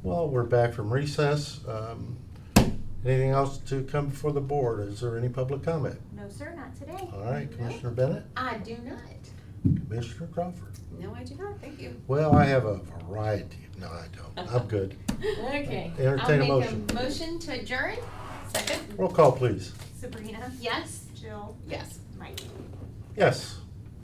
Well, we're back from recess. Anything else to come before the board? Is there any public comment? No, sir, not today. All right, Commissioner Bennett, I do not. Commissioner Crawford. No, I do not, thank you. Well, I have a variety. No, I don't. I'm good. Okay. Entertain a I'll motion. make a motion to adjourn. Second? Roll call, please. Sabrina? Yes. Jill? Yes. Mike? Yes.